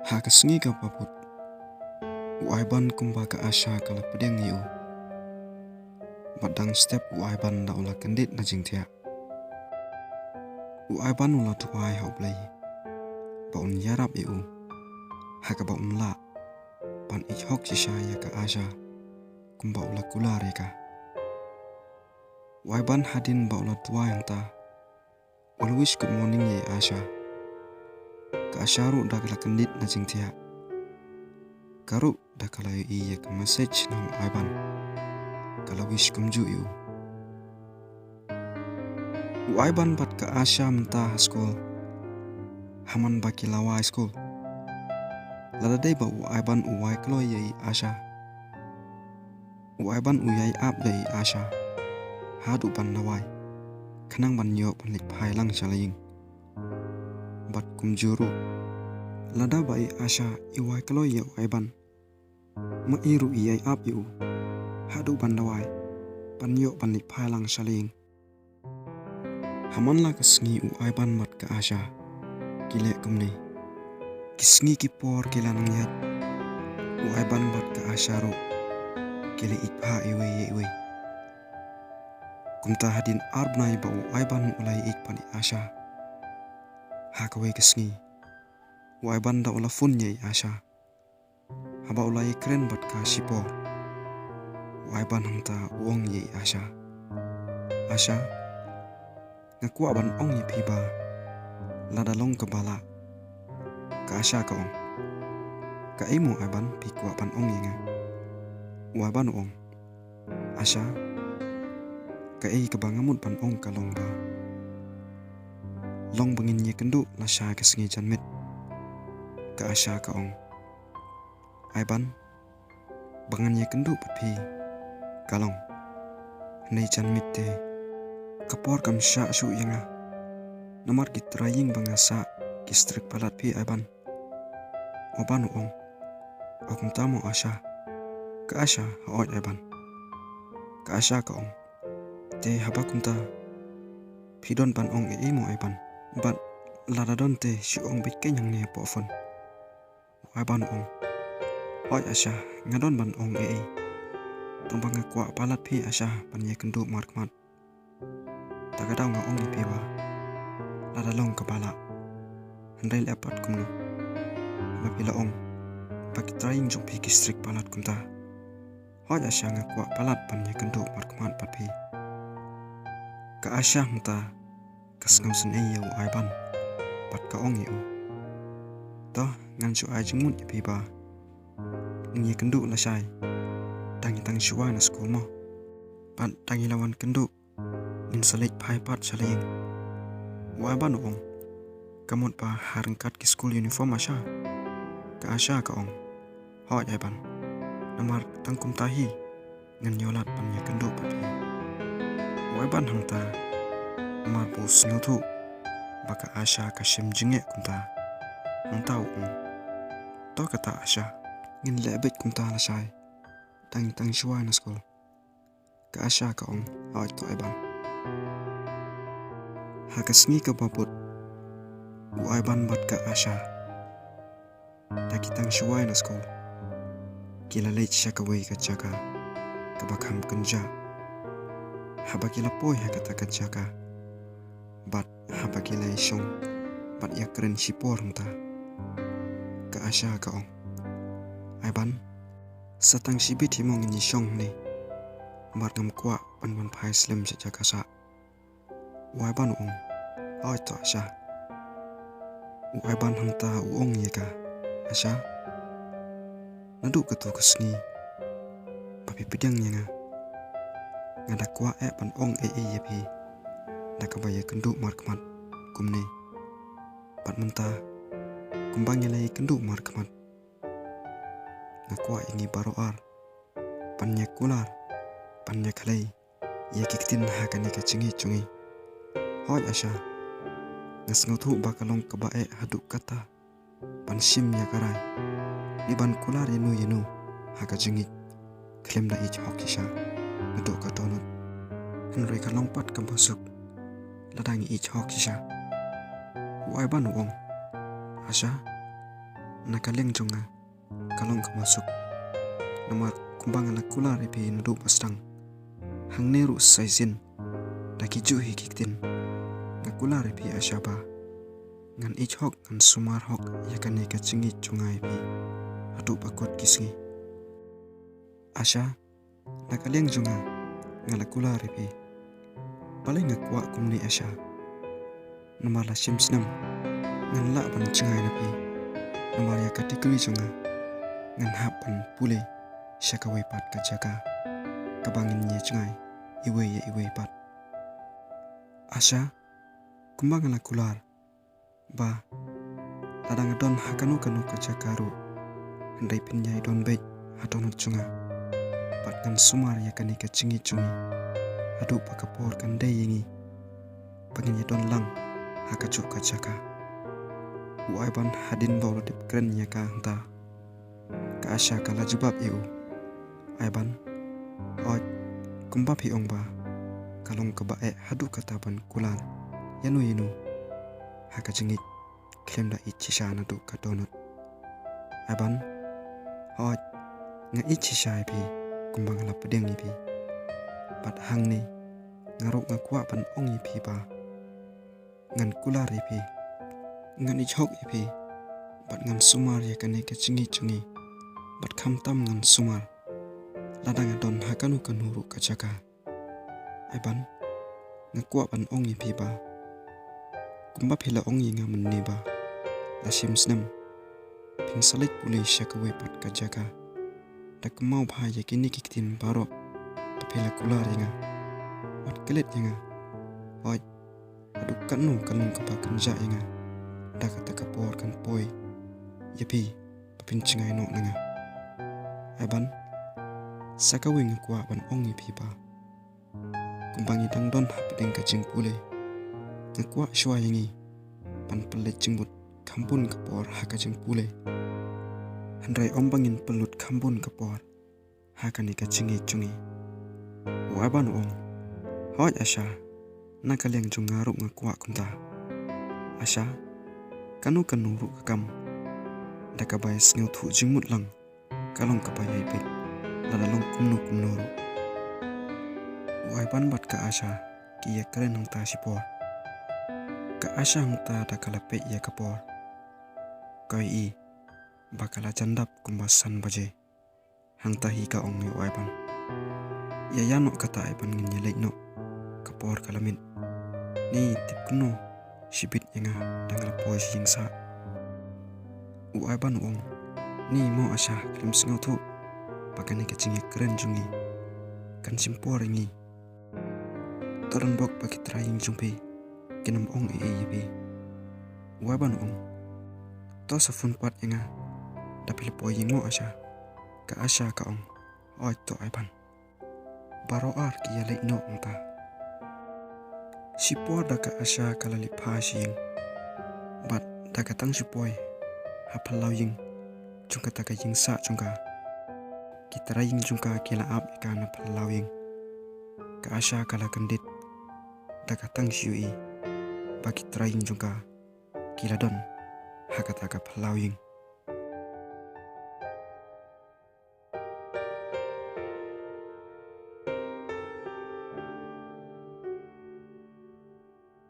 Hakasngi ka paput. Uaiban kumba ka asha kala pedeng yu. Badang step uaiban da ula kendit na jingtia. Uaiban ula tuai haublai. Baun yarap yu. Haka baun la. Pan ich hok sisha ya ka asha. Kumba ula kulare ka. Uaiban hadin ba ula tuai yang ta. Always good morning ye asha. Ka asharu da kala kendit na jingtia. Karu da kala yu iya ka message na uaiban. Kala wish kumju yu. Uaiban bat ka asha mentah school. Haman baki lawai school. Ladadai ba uaiban uai klo ye asha. Uaiban uyai ap ye asha. Hadu ban lawai. Kanang ban yo panlik phai lang shalaying. Bat kumjuru. Lada ba asha iwai klo ye uaiban. Mairu iyai ap yu. Hadu ban lawai. Pan yo panlik phai lang shalaying. Haman la kasngi uaiban bat ka asha. Kile kumni. Kisngi kipor kila nang yat. Uaiban bat ka asha ro. Kile ikha iwe ye iwe. Kumta hadin arbnai ba uaiban ulai ikpan asha. Hakawe kisngi. Uaiban da ula fun ye asha. Haba ulai keren bat ka shipor. Uaiban hangta uong ye asha. Asha. Ngakua ban ong ye piba. Lada long kebala. Ka asha ka ong. Ka imo aiban pi kua ban ong ye nga. Uaiban ong. Asha. Ka kebangamut ban ong ka long ba. Long bangin ye kendu la sha ka sengi janmit. Ka asha ka ong. Aiban. Bangan ye kendu papi. Kalong. Nei janmit te. Kapor kam sha su yenga. Namar gitraying bangasa kistrik palat pi aiban. Oban ong. Akum tamo asha. Ka asha haot aiban. Ka asha ka ong. Te habakunta. Pidon ban ong imo aiban. Bat ladadon te si ong bikeng yang ne pofon. Aiban ong. Hoi asha ngadon ban ong Tumbang ngakwa palat pi asha pan ye kendu markmat. Tagadau nga ong ni piwa. Ladalong kepala. Handai lepat kumno. Mapila ong. Bagi trying jok pi kistrik palat kunta. Hoi asha ngakwa palat pan ye kendu markmat pat pi. Ka asya hangta kasngam sen iya uaiban pat ka ong yu. Toh ngan su ai jengmut ya piba. Ngi kendu la syai. Tangi syuai na school mo. Pat tangi lawan kendu. Nin salik pai pat shalaying. Uaiban ong. Kamut pa harangkat ki school uniform asya. Ka asya ka ong. Hoi aiban. Namar tangkum tahi. Ngan nyolat pan ya kendu pat pi. Uaiban hangta marpu snutu baka asha kashim jinge kunta hangta ung to kata asha ngin lebet kunta la shai tang shuai na school ka asha ka ong hoi to aiban hakasngi ka babut uaiban bat ka asha taki tang shuai na school kila late sha ka wei ka chaka ka bakham kanja habakila poi hakata kajaka bat habakila isyong bat yakren sipor hangta ka asya ka ong aiban satang sibit himong ni syong ni mat ngam kwa pan phai slim jaka sa uaiban ong hoi to asya uaiban hangta uong ye ka asya nadu katu kasngi papi pedang nga ngada kwa pan ong yepi nakabaya kendu markmat kumne pat mentah kumbang yalai kendu markmat ngakwa ingi baroar panya kular panya kalai ye kiktin hakane ka chingi chungi hoi asha ngasngotu bakalong kabae haduk kata pan sim ya karai iban kular yenu haka jingit klem da ich hokisha Ngedok ka donut. Henry ka lompat ka busuk. Ladangi ich hok siya. Uaiban ong. Asya, nakaleng jonga, kalong ka masuk. Namar kumbang ala kula repi nadu pasang. Hang neru saizin, daki juhi kiktin. Ngakula repi Asya ba. Ngan ich hok ngan sumar hok yakan ka cingi jonga repi. Adu pakot kisngi. Asya, nakaleng jonga, ngalakula repi. Paling ngakwa kumni Asya. Namar la simsnam, ngan la ban cingai napi. Namar ya katikali jonga, ngan hapan pule. Syakawai pat kajaka kabangin nye cengai iwe pat. Asya kumbang ala kular ba ladang don hakanu kanu kajaka ru handai pinyai don bej hatonut cunga pat kan sumar ya kani kacingi cungi adu pakapor kan dei yingi pangin ya don lang hakacu kajaka uai ban hadin bawlo dip keren ya ka hanta ka Asya kala jebab eu Aiban, oj, kumbap hiong ba, kalong kebae hadu kataban kular, yanu, haka jengit, klem da ichisha nadu kadonut. Aiban, oj, nga ichisha ipi, kumbang ala pedeng ipi, pat hang ni, ngarok nga kuwa pan ong ipi ba, ngan kular ipi, ngan ichok ipi, bat ngan sumar ya kane kecungi cungi, bat kamtam ngan sumar. Ladang adon hakanu kanuru kajaka. Aiban, ngakua pan ong ipi ba. Kumbap hila ong nga menni ba. Lasim senam. Ping salik pulih syakawe pat kajaka. Dak mau bahaya kini kiktin barok. Tapila kular nga. Wat kelit nga. Oj, aduk kanu kanung kapakan ja nga. Dak kapor kan poi. Yapi, papincingai no nga. Aiban, sakawe ngakwa ban ong ipi ba. Kumbang idang don hapedeng kacing pule. Ngakwa shua yangi. Pan pelet cingbut kampun kapor hakacing pule. Handrai ombangin pelut kampun kapor. Hakani kacingi cungi. Waban ong. Hoj Asya. Nakaliang jung ngaruk ngakwa kunta. Asya. Kanu ruk kakam. Dakabay sngil thu jingmut lang. Kalong kapayay pit. Ladalong kumnu ru. Waiban bat ka Asya ki ya keren hang ta sipor. Ka Asya hang ta da kalape ya kapor. Koi i bakala jandap kumbasan baje. Hang ta hi ka ong ni waiban. Ya yanok kata aiban ngin yelek no. Kapor kalamin. Ni tip kuno sibit yang dangal pois yingsa. Waiban ong. Ni mo Asya krim singau tu. Pakani kecingi keren jungi kan simpor ingi toran bok bagi traying jumpi kinam ong yabi waban ong to safun pat inga dapil poying mo Asya ka Asya ka ong oj to aiban baro ar ki yalek no ongta sipor da ka Asya kalali phasing bat da ka tang sipoy hapalau ying jungka ta ka ying sa jungka kita raying jungka kila ap ikana palawing ka Asya kala kendit dakatang syui bagi traying jungka kila don hakata ka palawing